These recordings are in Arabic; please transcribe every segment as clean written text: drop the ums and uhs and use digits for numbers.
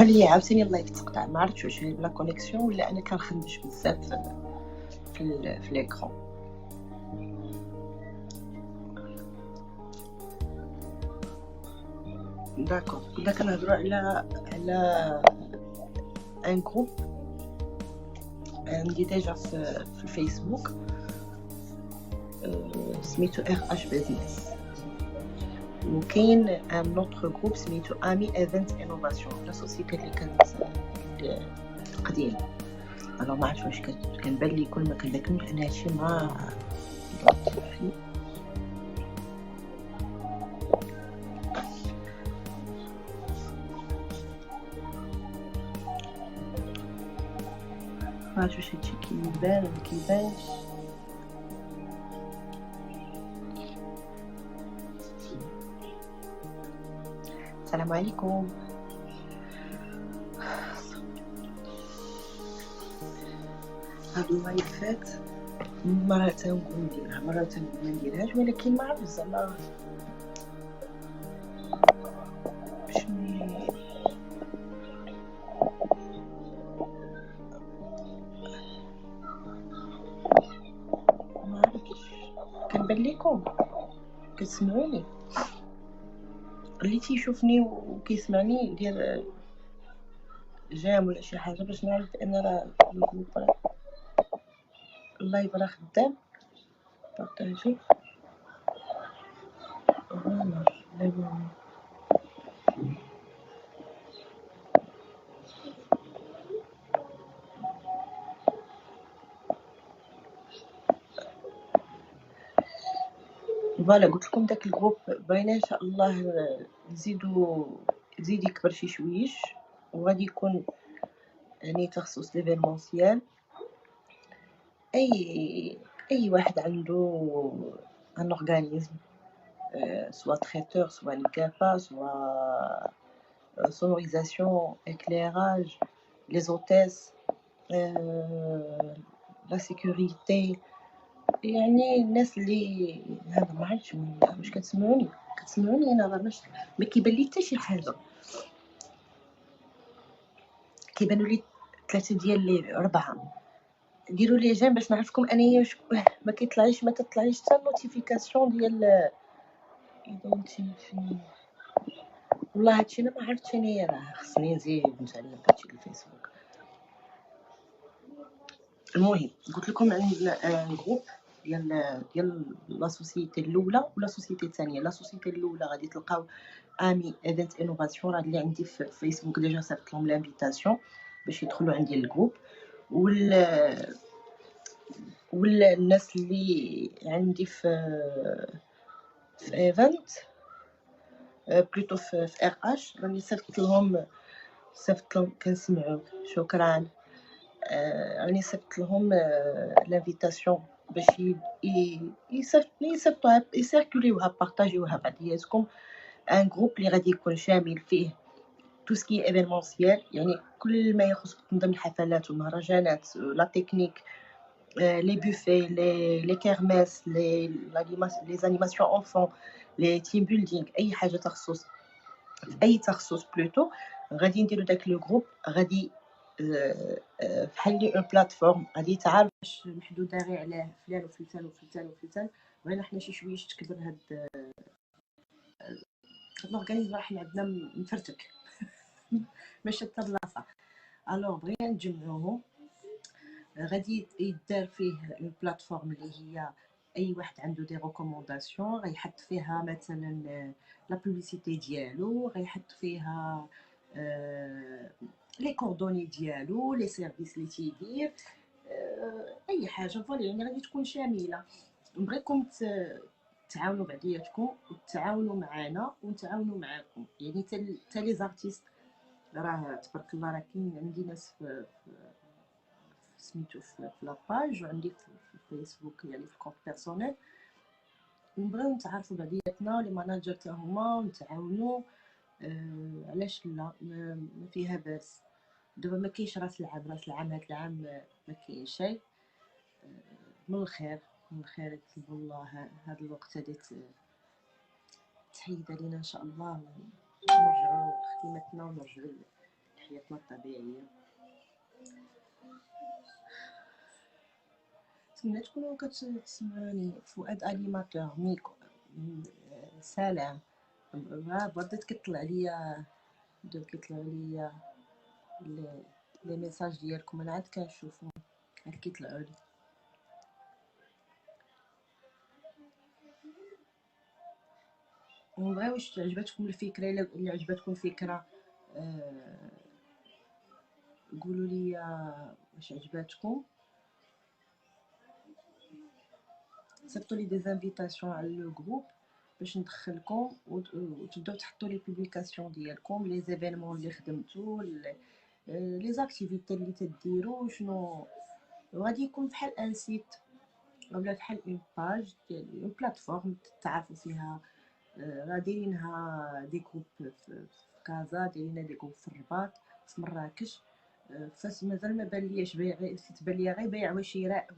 بحال لي عاوتاني اللايف تقطع، ما عرفتش واش هي لا كونيكسيون ولا انا كنخدمش بزاف في ليكرون. داكوغ، كنا كنهضروا على ان جروب عندي ديجا في الفيسبوك سميتو RH بيزنس، وكاين ان اوتر جروب سميتو امي ايفنت انوفاسيون، لا سوسيتي اللي كانت قديم. انا ما عرفتش واش كنبان لي كل ما كنذكرش ان هادشي ما عرفتش واش هادشي كيبان ولا كيبانش. السلام عليكم. هاد اللايفات مرة تنقول نديرها مرة تنقول ما نديرهاش، ولكن ما عرفت زعما شنو ما عرفتش. كنبان لكم كتسمعوني؟ اللي تيشوفني وكيسمعني يدير جام ولا شي حاجه باش نعرف بان راه الجروب اللايف راه خدام. بارطاجي فوالا. قلت لكم داك الجروب باينه ان شاء الله يزيد يكبر شي شويش، وغادي يكون يعني تخصص ليفينمونسيال. اي واحد عنده ان اورغانيزم، سوا تريتور سوا نكافه سوا sonorisation, éclairage, les hôtesses, la sécurité. يعني الناس اللي هذا ما عرفتش واش كتسمعوني انا راه ما كيبان لي حتى شي حاجه. كيبانوا لي 3 ديال لي 4. ديروا لي جيم باش نعرفكم انايا ما كيطلعيش ما تطلعيش حتى النوتيفيكاسيون ديال ايدنتيفي. والله هادشي انا ما عرفتش انايا، راه خصني نزيد نتعلم هادشي الفيسبوك. المهم قلت لكم عندنا جروب ديال لا سوسيتي الاولى ولا سوسيتي الثانيه. لا سوسيتي الاولى غادي تلقاو امي ايفنت انوفاسيون، راه اللي عندي في فيسبوك ديجا صيفط لهم لانفيتاسيون باش يدخلوا عندي الجروب. والناس اللي عندي في ايفنت بلوتو في ار اش راني صيفط لهم كنسمعوك شكرا. راني صيفط لهم لانفيتاسيون باش يصيفطوها يسيركوليوها بارطاجيوها بعضياتكم. ان جروب اللي غادي يكون شامل فيه تو سكي ايفينمونسيال، يعني كل ما يخص تنظيم الحفلات والمهرجانات، لا تكنيك، لي بوفي، لي كيرميس، لي زانيماسيون انفون، لي تيم بيلدينغ، اي حاجه تخصص اي تخصص بلوتو غادي نديرو داك لو جروب. غادي بحال لي اون بلاتفورم غادي تعرف باش محدوده غير على فلان وفلان وفلان وفلان. بغينا حنا شي شويه تكبر هاد الاورغانيزم، راه حنا عندنا مفرتك ماشي حتى بلاصه. الوغ بغينا نجمعوهم. غادي يدار فيه اون بلاتفورم اللي هي اي واحد عنده دي ريكومونداسيون غيحط فيها مثلا لا بوبليسيتي ديالو، غيحط فيها لي كوردوني ديالو، لي سيرفيس اللي تيدير، اي حاجه. فوالا يعني غادي تكون شامله. نبغيكم تعاونوا بعضياتكم وتعاونوا معنا ونتعاونوا معاكم، يعني حتى لي زارتيست راه تبارك الله. راه كاين عندي ناس في سميتو في لاباج، وعندي في الفيسبوك يعني في كونت بيرسونيل. نبغيو نتعرفوا بعضياتنا، لي ماناجر حتى هما نتعاونوا. علاش لا؟ ما فيها باس. دابا ما كاينش راس العام هاد العام ما كاين شيء. من الخير يطلبوا الله هاد الوقت هادي تحيد علينا ان شاء الله، ونرجعوا لخدمتنا ونرجعوا حياتنا الطبيعيه. نتمنى تكونوا كتسمعوني. فؤاد انيماتور ميكو. سلام. بدات كيطلع ليا لي ميساج ديالكم، انا عاد كنشوفهم، عاد كيطلعوا لي. ونبغي واش عجبتكم الفكره. الا عجبتكم الفكره قولوا لي واش عجبتكم. صيفطوا لي دي زانفيتاسيون على لو جروب باش ندخلكم وتبداو تحطوا لي بوبليكاسيون ديالكم، لي زيفينمون اللي خدمتو، لي زاكتيفيتي اللي تديروا، شنو غادي يكون بحال ان سيت ولا بحال اون باج ديال اون بلاتفورم تعرفوا فيها. دايرينها دي جروب في كازا، دايرينها دي جروب في الرباط، في مراكش. فاش مازال ما بان لياش بيع، تبان ليا غير بيع وشراء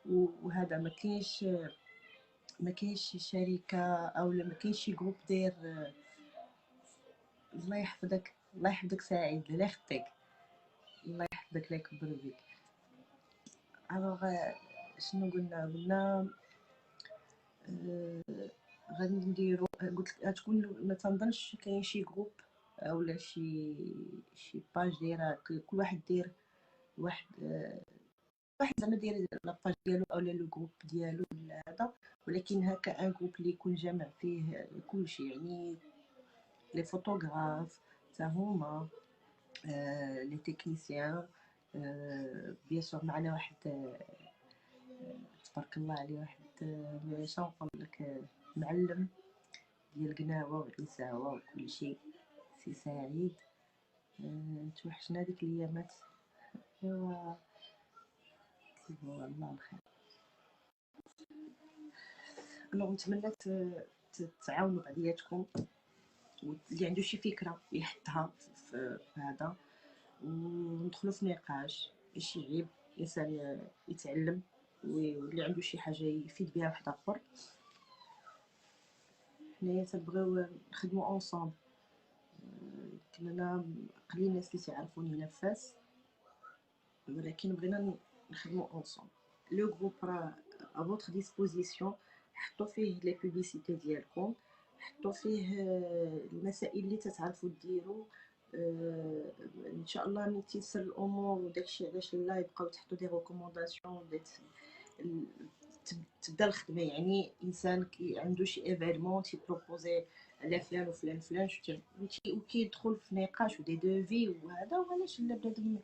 وهذا. ما كاينش شركه او ما كاينش شي جروب داير. الله يحفظك، الله يحفظك سعيد، الله يخطيك، الله يحفظك، الله يكبر بك. الوغ شنو قلنا غادي نديرو. قلت لك غتكون، ما تنظنش كاين شي جروب اولا شي باج دايره كل واحد داير واحد واحد زعما داير لاباج ديالو اولا لو جروب ديالو ولا هذا، ولكن هكا ان جروب اللي يكون جامع فيه كلشي، يعني لي فوتوغراف تا هما، لي تكنيسيان، بيان سور معنا واحد تبارك الله عليه، واحد شنو نقول لك، معلم ديال قناوه والنساوه وكل شيء، سي سعيد. توحشنا ديك الايامات. ايوا هو الله الخير. انا نتمنى تعاونوا بعضياتكم، واللي عنده شي فكره يحطها في هذا، وندخلوا في نقاش باش يعيب الانسان يتعلم، واللي عنده شي حاجه يفيد بها واحد اخر. حنايا تنبغيو نخدموا اونصومبل. يمكن انا قليل الناس اللي تعرفوني هنا في فاس، ولكن بغينا نخدموا اونصومبل. لو جروب راه ا فوتر ديسبوزيسيون، حطوا فيه لي بوبليسيتي ديالكم، حطوا فيه المسائل اللي تتعرفوا ديروا. ان شاء الله من تيسر الامور وداكشي علاش لا يبقاو تحطوا دي ريكومونداسيون تبدا الخدمه. يعني انسان عنده شي ايفينمون تيبروبوزي على فلان وفلان فلان وكيدخل في نقاش ودي دوفي وهذا، وعلاش لا بنادم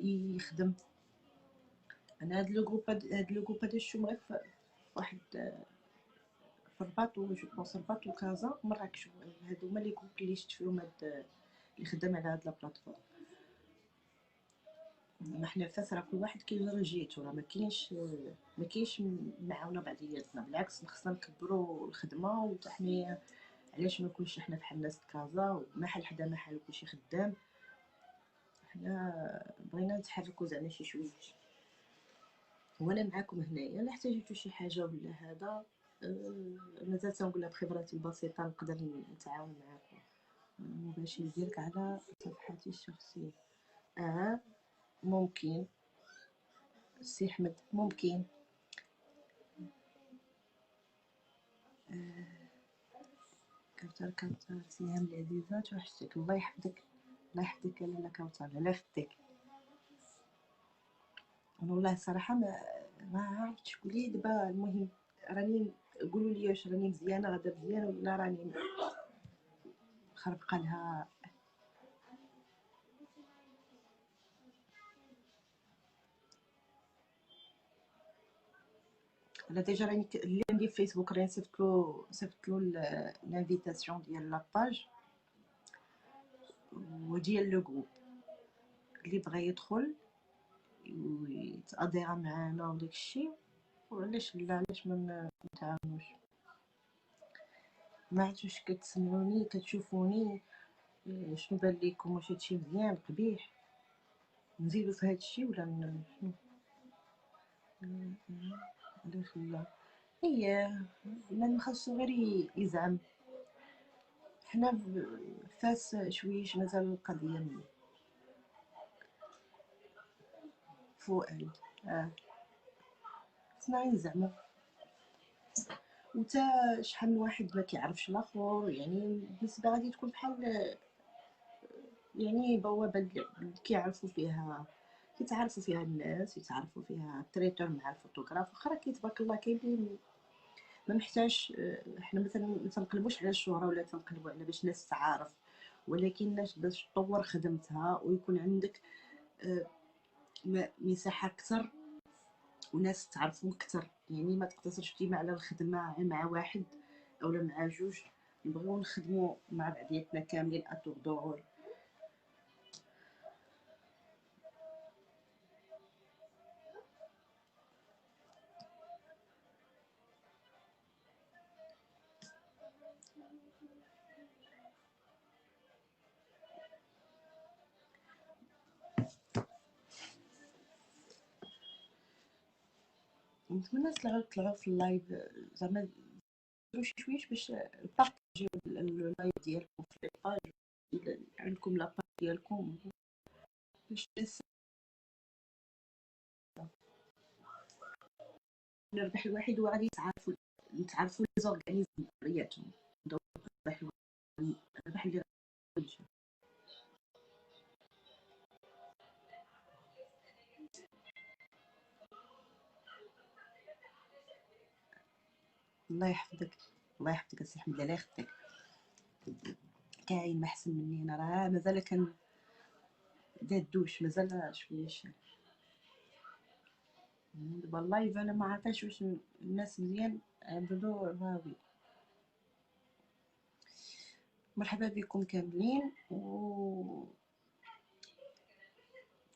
يخدم. انا هاد لو جروب هذا شفتو غير في واحد في الرباط، و جو بونس الرباط وكازا ومراكش. هادو هما لي جروب اللي شفت فيهم اللي خدام على هاد لا بلاتفورم. ما حنا فاس راه كل واحد كيجري جهتو، راه ما كاينش نعاونوا بعضياتنا، بالعكس خصنا نكبروا الخدمه. وحتى حنايا علاش ما نكونش حنا بحال الناس كازا ومحل حدا محل كلشي خدام. حنا بغينا نتحركوا زعما شي شويش، وانا معاكم هنايا. الا احتاجيتو شي حاجه ولا هذا، مازال تنقولها بخبرتي البسيطه نقدر نتعاون معاكم. مباشر ديالك على صفحتي الشخصيه. ممكن سي احمد، ممكن. كوثر سهام العزيزه، توحشتك، الله يحفظك، الله يحفظك يا لاله كوثر، الله يخطيك. انا والله صراحه ما عرفتش شكون لي دابا. المهم راني، قولوا لي واش راني مزيانه غدا مزيانه ولا راني خربقه لها. انا ديجا راني اللي عندي في فيسبوك راني صيفطلو لانفيتاسيون ديال لاباج وديال لو جروب. اللي بغى يدخل ويتاديرا معانا وداكشي، وعلاش لا، علاش ما نتعاونوش. ما عرفتش واش كتسمعوني كتشوفوني، شنو بان لكم؟ واش هادشي مزيان قبيح؟ نزيدو في هادشي ولا شنو؟ الله يخليها. اييه، ما خاصو غير يزعم. حنا فاس شويش مازال القضيه فؤاد. اثنين زعما، وتا شحال من واحد ما كيعرفش الاخر، يعني بالنسبه غادي تكون بحال يعني بوابه اللي كيتعرفوا فيها الناس، يتعرفوا فيها التريتور مع الفوتوغراف. واخا كيتبارك الله كاين اللي ما محتاج حنا مثلا ما تنقلبوش على الشهره ولا تنقلبوا على باش الناس تعارف، ولكن باش تطور خدمتها ويكون عندك مساحه اكثر وناس تعرفهم اكثر. يعني ما تقتصرش ديما على الخدمه مع واحد اولا مع جوج، نبغيو نخدموا مع بعضياتنا كاملين اتور دور. نتمنى طلعوا في اللايف زعما ديروا شي شويش باش بارطاجيو اللايف ديالكم في الباج، عندكم لاباج ديالكم باش الناس نربح الواحد وغادي نتعرفوا لي زورغانيزم ديالهم. نربح نربح اللي غادي. الله يحفظك، الله يحفظك السي حمد، الله يخطيك. كاين ما احسن مني انا، راه مازال كان دادوش مازال شويش. دابا اللايف انا ما عرفتش واش الناس مزيان عبدو راوي. مرحبا بكم كاملين. و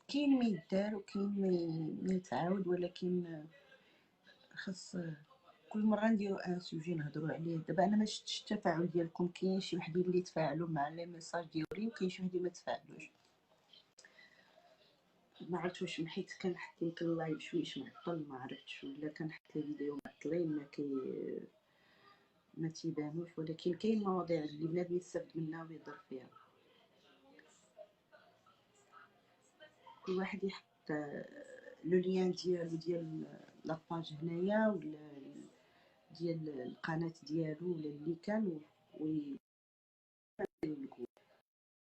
كاين ما يدار وكاين ما يتعاود، ولكن خاص كل مره نديرو ان سوجي نهضروا عليه. دابا انا ما شفتش التفاعل ديالكم، كاين شي وحدين اللي تفاعلوا مع لي ميساج ديالي وكاين شي وحدين ما تفاعلوش. ما عرفتش واش حيت كنحط يمكن اللايف شويش معطل، ما عرفتش، ولا كنحط لي فيديو معطلين ما تيبانوش. ولكن كاين مواضيع اللي بنادم يستافد منها ويهضر فيها. كل واحد يحط لو لين ديالو ديال لاباج هنايا، ولا ديال القناه ديالو ولا اللي كان،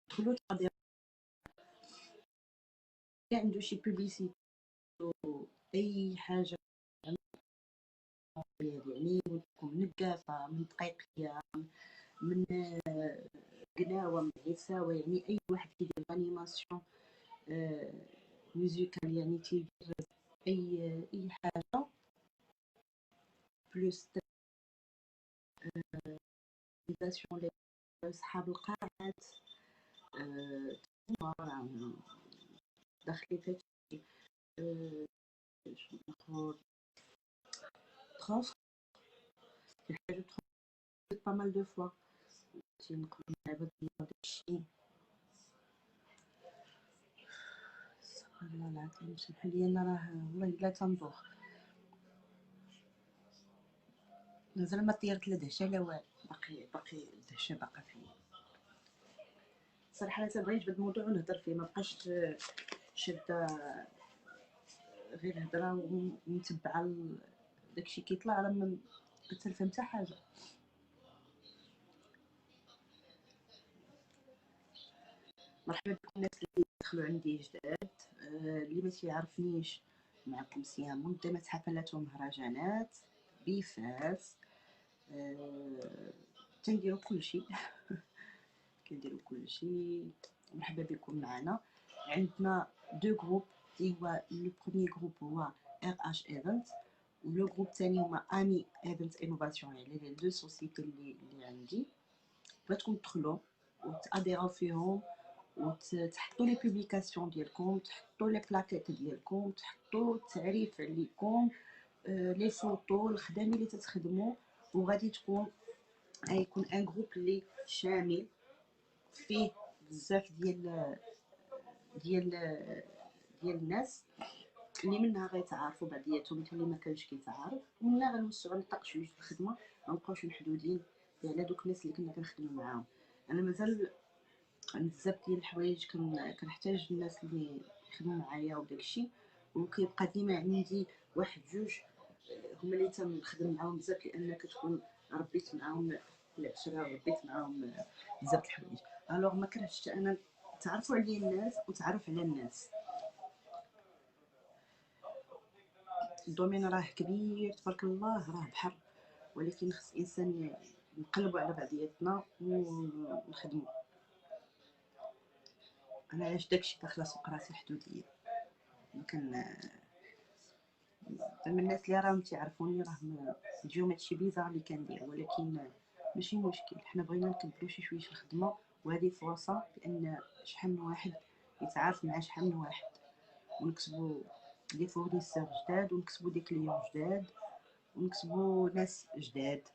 دخلوا عنده شي بوبليسيتي اي حاجه يعني من القافه، من دقيقيه، من قناوه، من عساوه، يعني اي واحد كيدير انيماسيون ميوزيكال، يعني تيدير اي حاجه بلوس تيزاسيون لصحاب القاعات داخلي فهادشي. شنو اخر تخاف في حاجه تخاف با مال دو فوا تنقدر نعاود داكشي. استغفر الله العظيم، سمح لي انا راه والله الا تندوخ، مازال ما طيرت لا دهشه لا والو، باقي الدهشه باقا فيا. صراحه انا بغيت بهذا الموضوع ونهضر فيه، ما بقاش شاده غير هضره ومتبعه داكشي كيطلع، راه ما كتلفهم حتى حاجه. مرحبا بكم الناس اللي دخلوا عندي جداد. اللي ما تيعرفنيش، معكم سيام، منظمه حفلات ومهرجانات بفاس. تنديرو كلشي كنديرو كلشي. مرحبا بكم معنا. عندنا دو جروب، اللي هو لو بروميير جروب هو ار اش ايفنت، ولو جروب الثاني هما اني ايفنت انوفاسيون، يعني لي دو سوسيتي اللي عندي. بغيتكم تدخلوا وتاديروا فيهم وتحطوا لي بوبليكاسيون ديالكم، تحطوا لي بلاكيت ديالكم، تحطوا التعريف عليكم، لي فوتو، الخدمه اللي تتخدموا. وغادي تكون غيكون ان جروب اللي شامل فيه بزاف ديال ديال الناس اللي منها غيتعارفوا بعضياتهم مثل اللي ما كانش كيتعارف، ومنها غنوسعوا نطاق شويه الخدمه، ما نبقاوش محدودين على دوك الناس اللي كنا كنخدموا معاهم. انا مازال بزاف ديال الحوايج كنحتاج الناس اللي يخدموا معايا وداكشي، وكيبقى ديما عندي واحد جوج هما اللي تنخدم معاهم بزاف، لان كتكون ربيت معاهم العشره وربيت معاهم بزاف د الحوايج. الوغ ما كرهتش حتى انا تعرفوا عليا الناس وتعرف على الناس. الدومين راه كبير تبارك الله، راه بحر، ولكن خص الانسان نقلبوا على بعضياتنا ونخدموا. انا علاش داكشي داخله سوق راسي الحدوديه، يمكن زعما الناس اللي راهم تيعرفوني راهم تجيهم هادشي بيزار اللي كندير، ولكن ماشي مشكل، حنا بغينا نكبروا شي شويه الخدمه، وهذه فرصه لان شحال من واحد يتعارف مع شحال من واحد، ونكسبوا دي فورنيسور جداد، ونكسبوا دي كليون جداد، ونكسبوا ناس جداد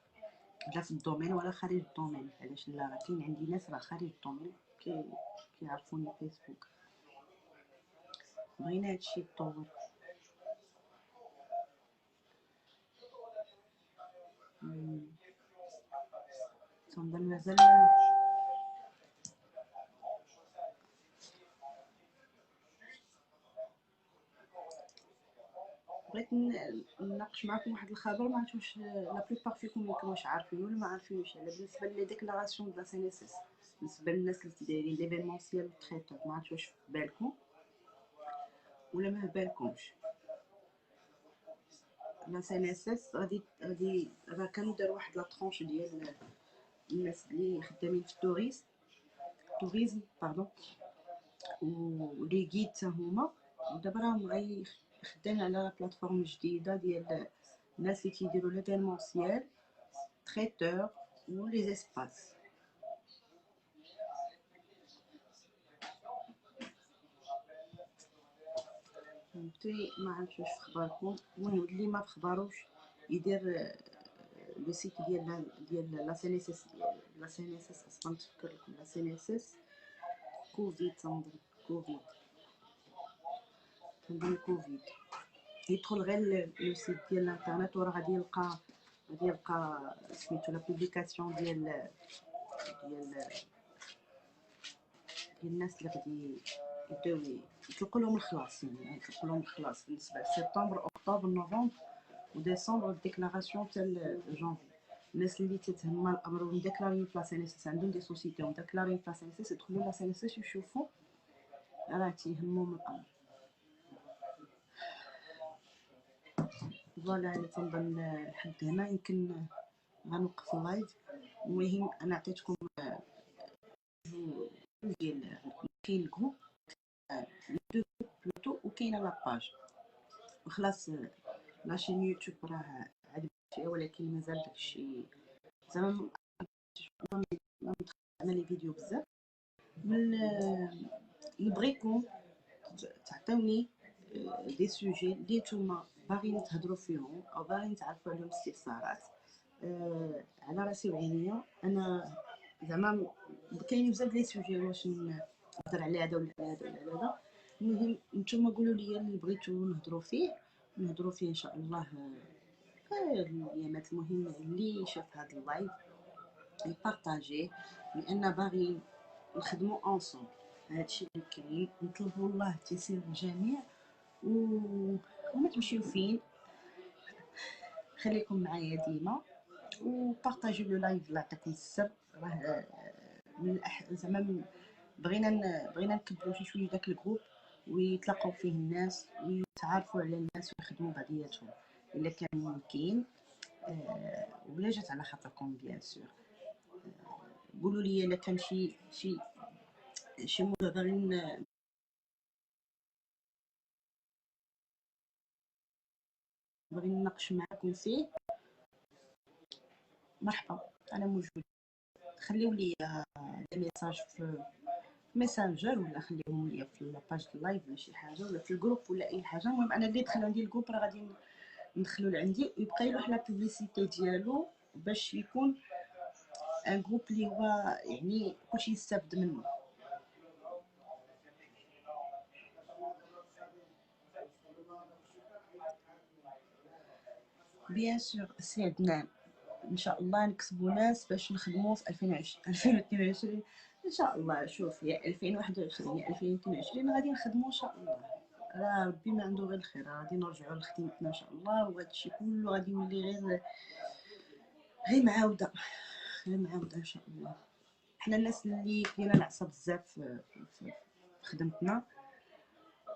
لا في الدومين ولا خارج الدومين. علاش لا، راه كاين عندي ناس راه خارج الدومين كيعرفوني فيسبوك. بغينا هادشي يتطور. تنظن مازال بغيت نناقش معكم واحد الخبر، ما عرفتش واش لا بليبار فيكم يمكن واش عارفين ولا ما عارفينوش، على بالنسبه لي ديكلاراسيون دو لا سي ان اس اس، بالنسبه للناس اللي دايرين ليفينمونسيال تريتور. ما عرفتش واش في بالكم ولا ما في بالكمش. لا سي ان اس اس غادي راه كانوا داروا واحد لا طرونش ديال الناس اللي خدامين في التوريزم باردون ولي غيد حتى هما، ودابا راهم خدامين على لا بلاتفورم جديده ديال الناس اللي تيديروا ليفينمونسيال تريتور و لي زيسباس. فهمتي؟ ما عرفتش واش في خباركم. المهم اللي ما في خباروش يدير لو سيت ديال لا سي ان اس اس، لا سي ان اس اس اصلا نتفكر لكم لا سي ان اس اس كوفيد، تنظن كوفيد يدخل غير لو سيت ديال الانترنت، وراه غادي يلقى سميتو لا بوبليكاسيون ديال الناس اللي غادي يبداو يطلقوا لهم الخلاص، يعني يطلقوا لهم الخلاص بالنسبه لسبتمبر اكتوبر نوفمبر وديسمبر. الديكلاراسيون تاع جانفي، الناس اللي تتهمى الامر ومديكلارين في لاسين اس عندهم دي سوسيتي ومديكلارين في لاسين اس يدخلوا لاسين اس يشوفوا راه تيهمهم الامر. فوالا انا تنظن لحد هنا يمكن غنوقف اللايف. المهم انا عطيتكم ديال كاين الجروب دو بلوتو وكاينه لاباج وخلاص. لاشين يوتيوب راه عاد فيها، ولكن مازال داكشي زعما ما مدخل لي فيديو بزاف. من نبغيكم تعطيوني دي سوجي اللي نتوما باغيين تهضروا فيهم او باغيين تعرفوا عليهم استفسارات على راسي وعينيا. انا زعما كاين بزاف لي سوجي واش نهضر على هذا ولا على هذا ولا على هذا. المهم نتوما قولوا لي اللي بغيتو نهضروا فيه ان شاء الله الايامات. المهم اللي شاف هذا اللايف يبارطاجيه، لان باغي نخدموا اونصومبل. هادشي اللي كاين، نطلبوا الله تيسير الجميع وما تمشيو فين. خليكم معايا ديما وبارطاجيو لو لايف اللي عطاكم السر. راه من زعما بغينا نكبروا شي شويه داك الجروب ويتلاقاو فيه الناس ويتعارفوا على الناس ويخدموا بعضياتهم الا كان ممكن. ولا جات على خاطركم بيان سور. قولوا لي الا كان شي موضوع باغيين نناقش معكم فيه، مرحبا انا موجود. خليو لي دي ميساج في ميسنجر ولا خليهم لي في لاباج اللايف ولا شي حاجه ولا في الجروب ولا اي حاجه. المهم انا اللي دخل عندي الجروب راه غادي ندخلو لعندي ويبقى يروح لا بوبليسيتي ديالو باش يكون ان جروب اللي هو يعني كلشي يستافد منه. بيان سور سي عدنان، ان شاء الله نكسبوا ناس باش نخدموا في 2020 2022 ان شاء الله. شوف يا 2021 يا 2022 غادي نخدموا ان شاء الله. راه ربي ما عنده غير الخير، غادي نرجعوا لخدمتنا ان شاء الله، وهذا الشيء كله غادي يولي غير معاوده، غير معاوده ان شاء الله. حنا الناس اللي فينا العصا بزاف في خدمتنا،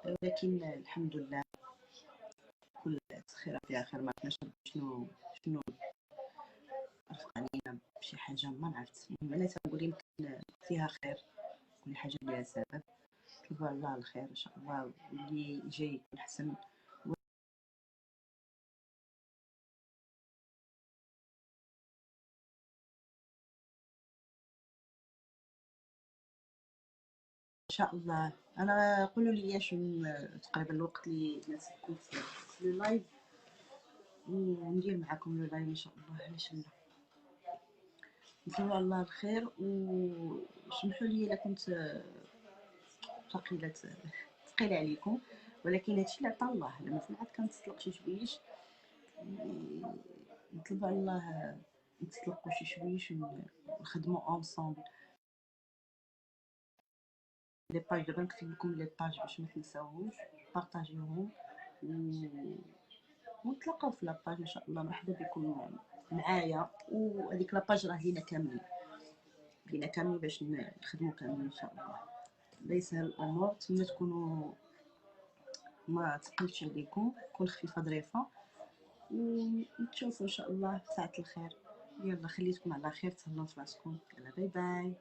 ولكن الحمد لله كل خير فيها خير. ما عرفناش شنو رفق علينا بشي حاجه ما عرفت. المهم انا تنقول يمكن فيها خير، كل حاجه ليها سبب. كيف الله الخير ان شاء الله، واللي جاي يكون احسن ان شاء الله. انا قولوا لي شنو تقريبا الوقت اللي ناسبكم في اللايف، وندير معكم اللايف ان شاء الله. علاش لا، نتمنى الله الخير. وسمحوا لي الا كنت ثقيله عليكم، ولكن هادشي اللي عطا الله. لما سمعت كنتسلق شي شويش، نطلب على الله نتسلقوا شي شويش ونخدموا اونصومبل. لي باج دابا نكتب لكم لي باج باش ما تنساوهمش، بارطاجيوهم ونتلاقاو في لاباج ان شاء الله. مرحبا بكم معايا، وهذيك لاباج راه لينا كاملين، لينا كاملين باش نخدموا كاملين ان شاء الله. الله يسهل الامور. نتمنى تكونوا ما تقلتش عليكم، تكون خفيفه ظريفه، ونتشوفوا ان شاء الله في ساعه الخير. يلا خليتكم على خير، تهلاو في راسكم. يلا باي باي.